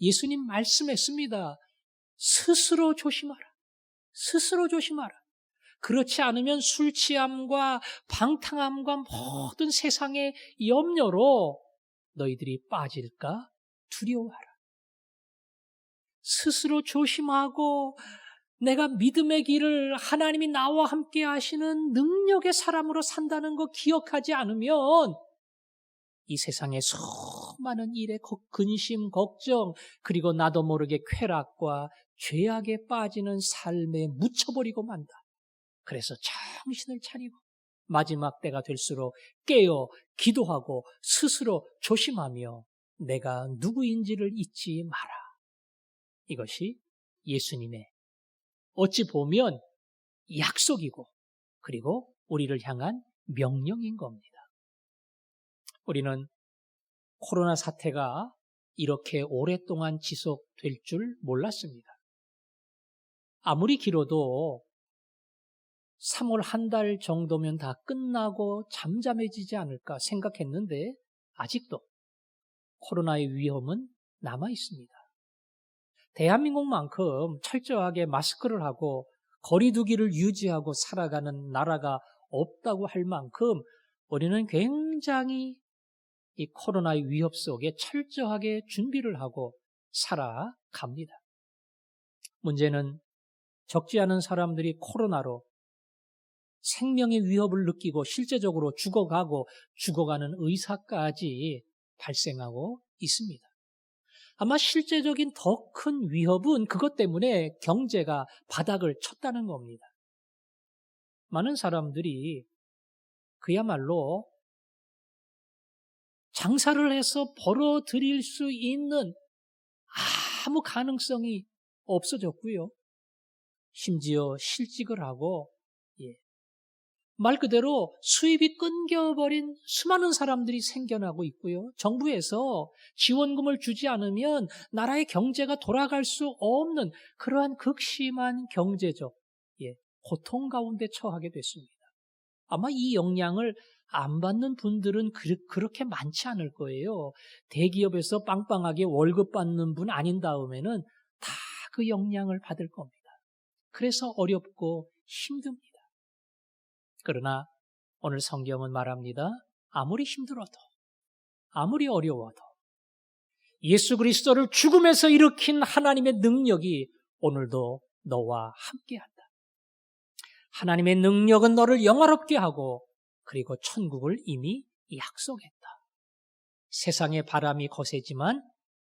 예수님 말씀했습니다. 스스로 조심하라. 그렇지 않으면 술 취함과 방탕함과 모든 세상의 염려로 너희들이 빠질까 두려워하라. 스스로 조심하고 내가 믿음의 길을 하나님이 나와 함께 하시는 능력의 사람으로 산다는 거 기억하지 않으면 이 세상의 수많은 일에 근심, 걱정, 그리고 나도 모르게 쾌락과 죄악에 빠지는 삶에 묻혀버리고 만다. 그래서 정신을 차리고 마지막 때가 될수록 깨어 기도하고 스스로 조심하며 내가 누구인지를 잊지 마라. 이것이 예수님의 어찌 보면 약속이고 그리고 우리를 향한 명령인 겁니다. 우리는 코로나 사태가 이렇게 오랫동안 지속될 줄 몰랐습니다. 아무리 길어도 3월 한 달 정도면 다 끝나고 잠잠해지지 않을까 생각했는데 아직도 코로나의 위험은 남아 있습니다. 대한민국만큼 철저하게 마스크를 하고 거리 두기를 유지하고 살아가는 나라가 없다고 할 만큼 우리는 굉장히 이 코로나의 위협 속에 철저하게 준비를 하고 살아갑니다. 문제는 적지 않은 사람들이 코로나로 생명의 위협을 느끼고 실제적으로 죽어가는 의사까지 발생하고 있습니다. 아마 실제적인 더 큰 위협은 그것 때문에 경제가 바닥을 쳤다는 겁니다. 많은 사람들이 그야말로 장사를 해서 벌어들일 수 있는 아무 가능성이 없어졌고요. 심지어 실직을 하고 말 그대로 수입이 끊겨버린 수많은 사람들이 생겨나고 있고요. 정부에서 지원금을 주지 않으면 나라의 경제가 돌아갈 수 없는 그러한 극심한 경제적 고통 가운데 처하게 됐습니다. 아마 이 영향을 안 받는 분들은 그렇게 많지 않을 거예요. 대기업에서 빵빵하게 월급 받는 분 아닌 다음에는 다 그 영향을 받을 겁니다. 그래서 어렵고 힘듭니다. 그러나 오늘 성경은 말합니다. 아무리 힘들어도, 아무리 어려워도 예수 그리스도를 죽음에서 일으킨 하나님의 능력이 오늘도 너와 함께한다. 하나님의 능력은 너를 영화롭게 하고 그리고 천국을 이미 약속했다. 세상의 바람이 거세지만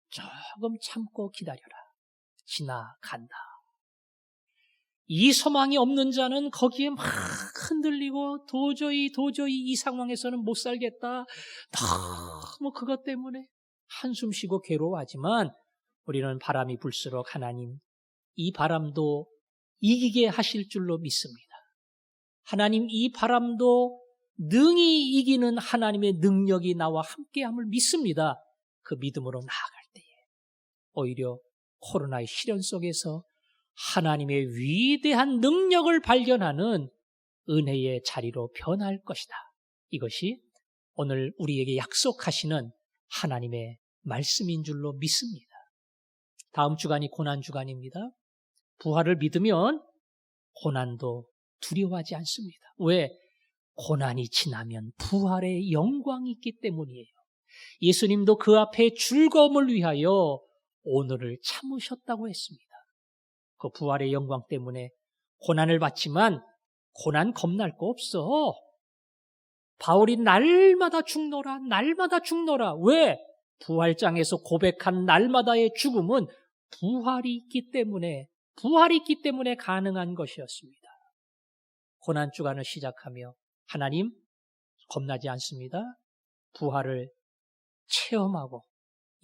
조금 참고 기다려라. 지나간다. 이 소망이 없는 자는 거기에 막 흔들리고 도저히 이 상황에서는 못 살겠다. 너무 그것 때문에 한숨 쉬고 괴로워하지만 우리는 바람이 불수록 하나님 이 바람도 이기게 하실 줄로 믿습니다. 하나님 이 바람도 능히 이기는 하나님의 능력이 나와 함께함을 믿습니다. 그 믿음으로 나아갈 때에 오히려 코로나의 시련 속에서 하나님의 위대한 능력을 발견하는 은혜의 자리로 변할 것이다. 이것이 오늘 우리에게 약속하시는 하나님의 말씀인 줄로 믿습니다. 다음 주간이 고난 주간입니다. 부활을 믿으면 고난도 두려워하지 않습니다. 왜? 고난이 지나면 부활의 영광이 있기 때문이에요. 예수님도 그 앞에 즐거움을 위하여 오늘을 참으셨다고 했습니다. 그 부활의 영광 때문에 고난을 받지만 고난 겁날 거 없어. 바울이 날마다 죽노라, 날마다 죽노라. 왜? 부활장에서 고백한 날마다의 죽음은 부활이 있기 때문에 가능한 것이었습니다. 고난 주간을 시작하며 하나님 겁나지 않습니다. 부활을 체험하고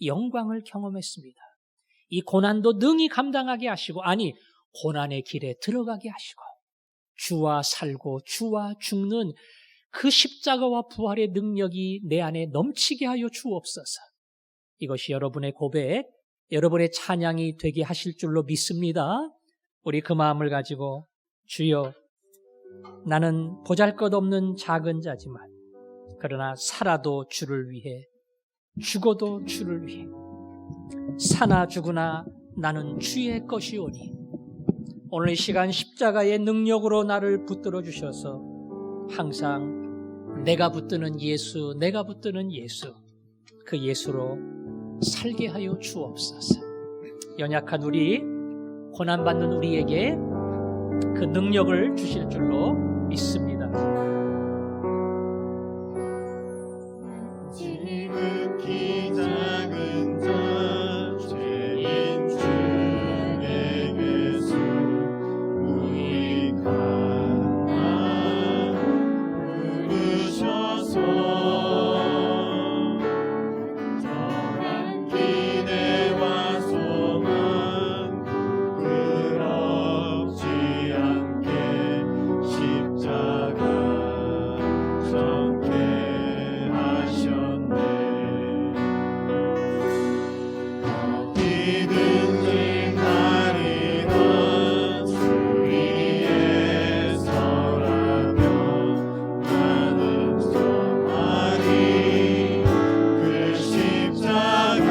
영광을 경험했습니다. 이 고난도 능히 감당하게 하시고 고난의 길에 들어가게 하시고 주와 살고 주와 죽는 그 십자가와 부활의 능력이 내 안에 넘치게 하여 주옵소서. 이것이 여러분의 고백, 여러분의 찬양이 되게 하실 줄로 믿습니다. 우리 그 마음을 가지고 주여 나는 보잘것없는 작은 자지만 그러나 살아도 주를 위해 죽어도 주를 위해 사나 죽으나 나는 주의 것이오니 오늘 이 시간 십자가의 능력으로 나를 붙들어 주셔서 항상 내가 붙드는 예수 그 예수로 살게 하여 주옵소서. 연약한 우리, 고난받는 우리에게 그 능력을 주실 줄로 믿습니다. 지극히 작은 자 죄인 중에게서 우리가 부르셔서 정한 기대와 소망 그렇지 않게 십자가 하셨네. 어디든지 가리던 주 위에 서라면 나는 정하리. 그 십자가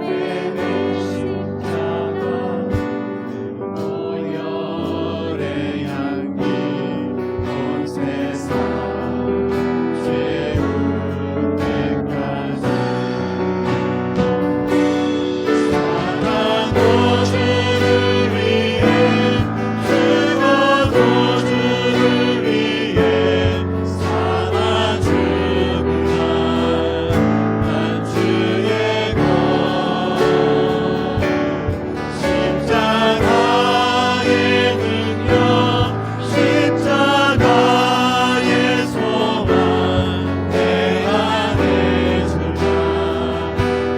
내는 십자가 그 보혈의 향기 온 세상 채울 때까지 살아도 주를 위해 죽어도 주를 위해 살아 죽으나 난 주의 것 십자가의 능력 십자가의 소망 내 안에 주가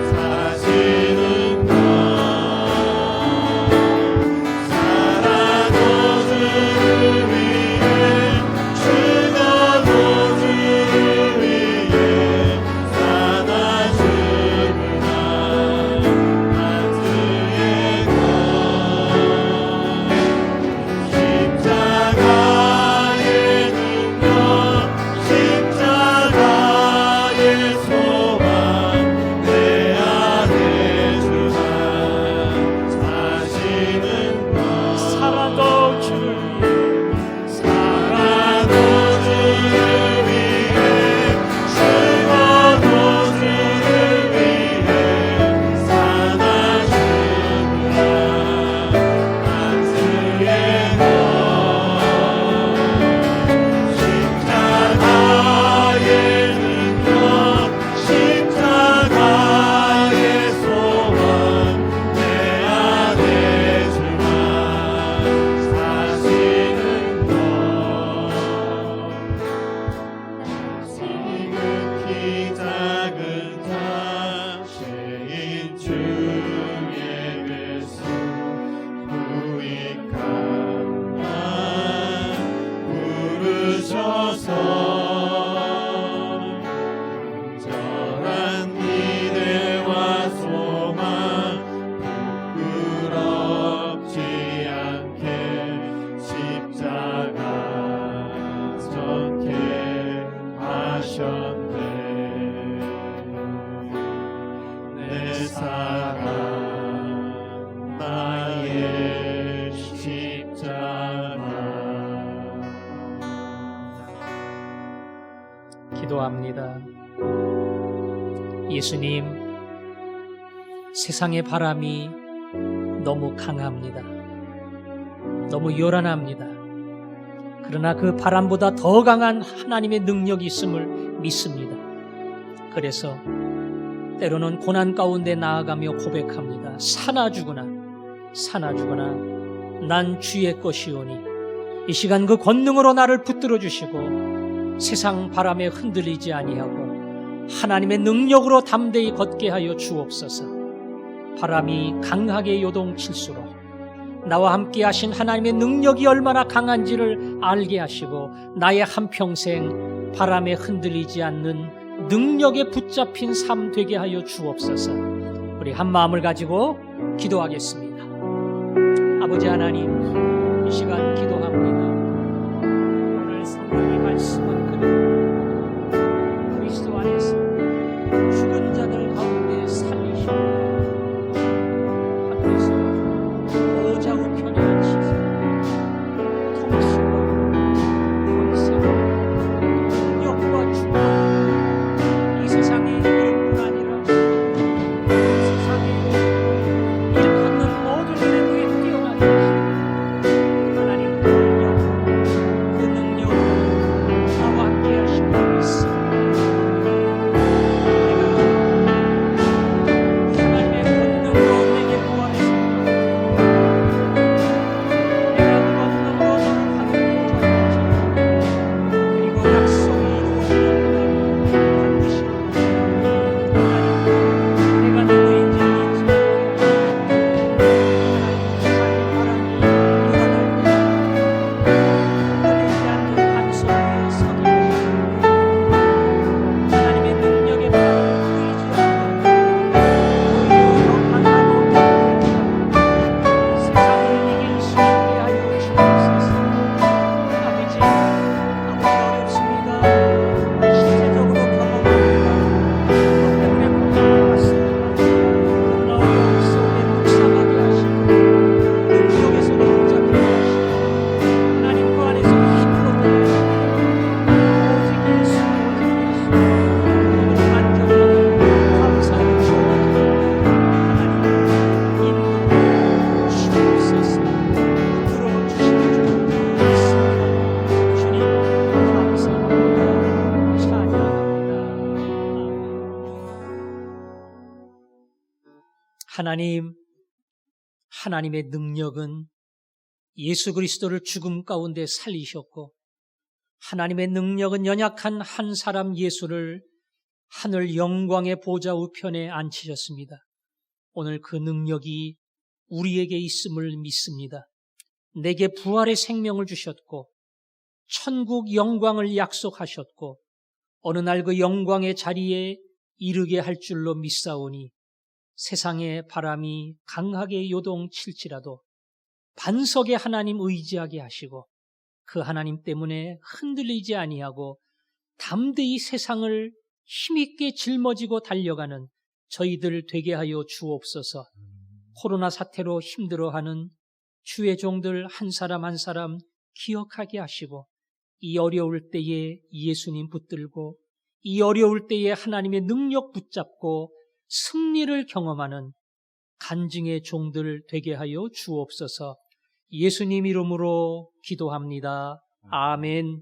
사시는 것 살아도 주를 위해 죽어도 주를 위해 사나 죽으나 난 주의 것 십자가의 능력 십자가의 소망 내 안에 주가 사시는 것 살아도 주를 살아도 주를 위해 죽어도 주를 위해 사나 죽으나 난 주의 것 십자가의 능력 십자가의 소망 내 안에 주가 사시는 것 지극히 작은 자 죄인 중에 글수 부익한 나 부르셔서 온전한 기대와 소망 부끄럽지 않게 십자가 졌게 하셨네. 내 사랑 나의 십자가 기도합니다. 예수님, 세상의 바람이 너무 강합니다. 너무 요란합니다. 그러나 그 바람보다 더 강한 하나님의 능력이 있음을 믿습니다. 그래서 때로는 고난 가운데 나아가며 고백합니다. 사나 죽으나 난 주의 것이오니 이 시간 그 권능으로 나를 붙들어 주시고 세상 바람에 흔들리지 아니하고 하나님의 능력으로 담대히 걷게 하여 주옵소서. 바람이 강하게 요동칠수록 나와 함께 하신 하나님의 능력이 얼마나 강한지를 알게 하시고 나의 한평생 바람에 흔들리지 않는 능력에 붙잡힌 삶 되게 하여 주옵소서. 우리 한 마음을 가지고 기도하겠습니다. 아버지 하나님, 이 시간 기도합니다. 오늘 성경의 말씀은 그대로 그리스도 안에서 죽은 자들 가운데 살리시고 하늘에서 보좌 우편에 앉히사 통치와 권세와 능력과 주권 이 세상에 이를 뿐 아니라 세상에 일컫는 모든 일에 위에 뛰어난 하나님 능력 그 능력 하나님의 능력은 예수 그리스도를 죽음 가운데 살리셨고, 하나님의 능력은 연약한 한 사람 예수를 하늘 영광의 보좌 우편에 앉히셨습니다. 오늘 그 능력이 우리에게 있음을 믿습니다. 내게 부활의 생명을 주셨고 천국 영광을 약속하셨고 어느 날 그 영광의 자리에 이르게 할 줄로 믿사오니 세상의 바람이 강하게 요동칠지라도 반석에 하나님 의지하게 하시고 그 하나님 때문에 흔들리지 아니하고 담대히 세상을 힘있게 짊어지고 달려가는 저희들 되게 하여 주옵소서. 코로나 사태로 힘들어하는 주의 종들 한 사람 한 사람 기억하게 하시고 이 어려울 때에 예수님 붙들고 이 어려울 때에 하나님의 능력 붙잡고 승리를 경험하는 간증의 종들 되게 하여 주옵소서. 예수님 이름으로 기도합니다. 아멘.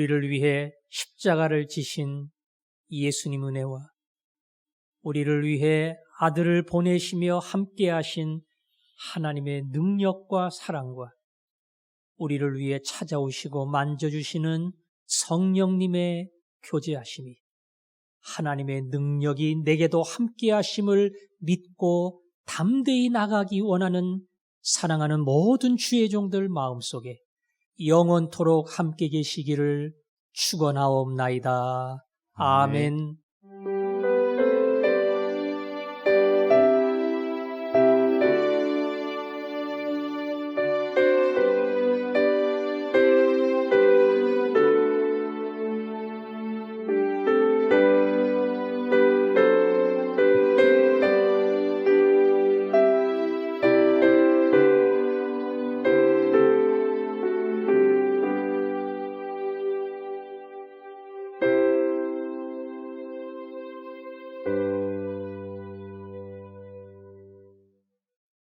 우리를 위해 십자가를 지신 예수님 은혜와 우리를 위해 아들을 보내시며 함께하신 하나님의 능력과 사랑과 우리를 위해 찾아오시고 만져주시는 성령님의 교제하심이 하나님의 능력이 내게도 함께하심을 믿고 담대히 나가기 원하는 사랑하는 모든 주의 종들 마음속에 영원토록 함께 계시기를 축원하옵나이다. 아멘.